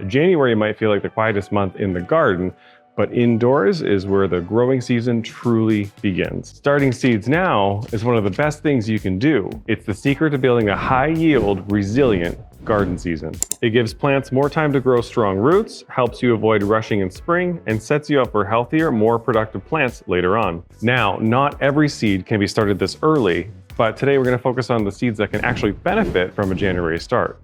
January might feel like the quietest month in the garden, but indoors is where the growing season truly begins. Starting seeds now is one of the best things you can do. It's the secret to building a high-yield, resilient garden season. It gives plants more time to grow strong roots, helps you avoid rushing in spring, and sets you up for healthier, more productive plants later on. Now, not every seed can be started this early, but today we're going to focus on the seeds that can actually benefit from a January start.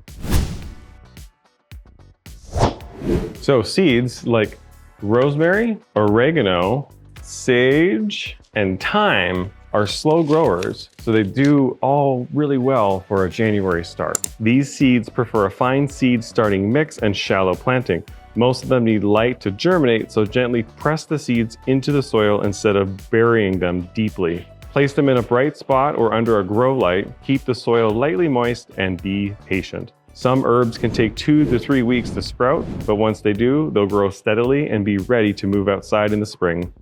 So seeds like rosemary, oregano, sage, and thyme are slow growers, so they do all really well for a January start. These seeds prefer a fine seed starting mix and shallow planting. Most of them need light to germinate, so gently press the seeds into the soil instead of burying them deeply. Place them in a bright spot or under a grow light, keep the soil lightly moist, and be patient. Some herbs can take 2 to 3 weeks to sprout, but once they do, they'll grow steadily and be ready to move outside in the spring.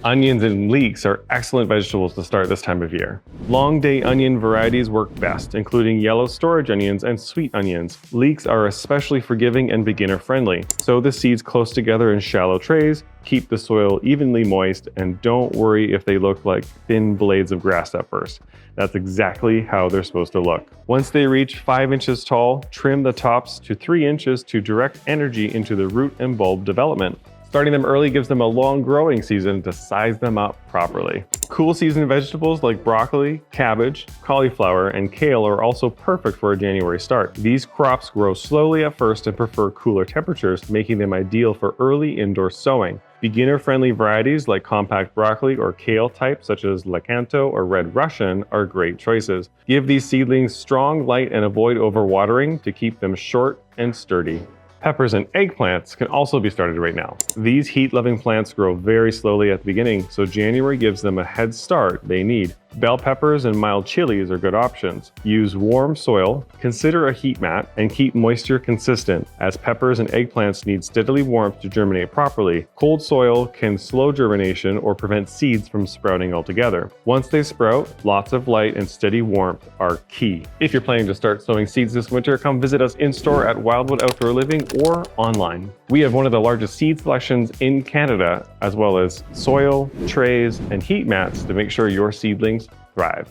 Onions and leeks are excellent vegetables to start this time of year. Long day onion varieties work best, including yellow storage onions and sweet onions. Leeks are especially forgiving and beginner friendly. Sow the seeds close together in shallow trays, keep the soil evenly moist, and don't worry if they look like thin blades of grass at first. That's exactly how they're supposed to look. Once they reach 5 inches tall, trim the tops to 3 inches to direct energy into the root and bulb development. Starting them early gives them a long growing season to size them up properly. Cool season vegetables like broccoli, cabbage, cauliflower, and kale are also perfect for a January start. These crops grow slowly at first and prefer cooler temperatures, making them ideal for early indoor sowing. Beginner-friendly varieties like compact broccoli or kale types such as Lakanto or Red Russian are great choices. Give these seedlings strong light and avoid overwatering to keep them short and sturdy. Peppers and eggplants can also be started right now. These heat-loving plants grow very slowly at the beginning, so January gives them a head start they need. Bell peppers and mild chilies are good options. Use warm soil, consider a heat mat, and keep moisture consistent, as peppers and eggplants need steadily warmth to germinate properly. Cold soil can slow germination or prevent seeds from sprouting altogether. Once they sprout, lots of light and steady warmth are key. If you're planning to start sowing seeds this winter, come visit us in-store at Wildwood Outdoor Living or online. We have one of the largest seed selections in Canada, as well as soil, trays, and heat mats to make sure your seedlings thrive.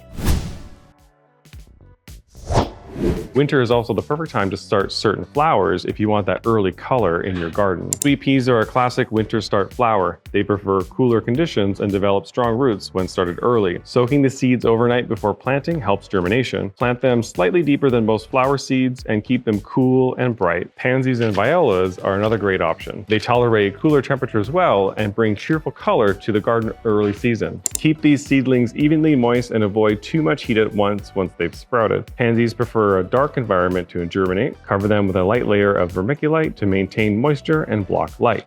Winter is also the perfect time to start certain flowers if you want that early color in your garden. Sweet peas are a classic winter start flower. They prefer cooler conditions and develop strong roots when started early. Soaking the seeds overnight before planting helps germination. Plant them slightly deeper than most flower seeds and keep them cool and bright. Pansies and violas are another great option. They tolerate cooler temperatures well and bring cheerful color to the garden early season. Keep these seedlings evenly moist and avoid too much heat at once they've sprouted. Pansies prefer a dark environment to germinate. Cover them with a light layer of vermiculite to maintain moisture and block light.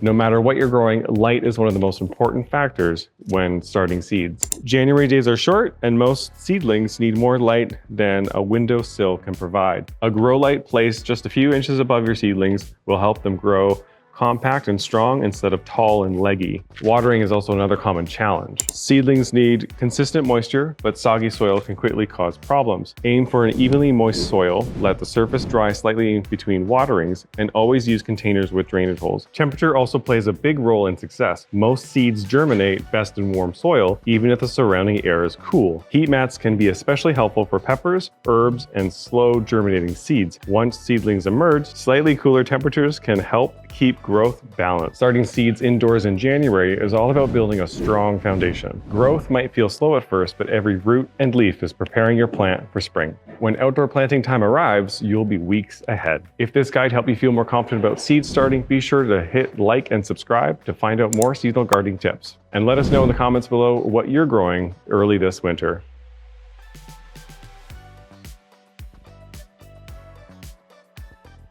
No matter what you're growing, light is one of the most important factors when starting seeds. January days are short, and most seedlings need more light than a windowsill can provide. A grow light placed just a few inches above your seedlings will help them grow compact and strong instead of tall and leggy. Watering is also another common challenge. Seedlings need consistent moisture, but soggy soil can quickly cause problems. Aim for an evenly moist soil, let the surface dry slightly in between waterings, and always use containers with drainage holes. Temperature also plays a big role in success. Most seeds germinate best in warm soil, even if the surrounding air is cool. Heat mats can be especially helpful for peppers, herbs, and slow germinating seeds. Once seedlings emerge, slightly cooler temperatures can help keep growth balanced. Starting seeds indoors in January is all about building a strong foundation. Growth might feel slow at first, but every root and leaf is preparing your plant for spring. When outdoor planting time arrives, you'll be weeks ahead. If this guide helped you feel more confident about seed starting, be sure to hit like and subscribe to find out more seasonal gardening tips. And let us know in the comments below what you're growing early this winter.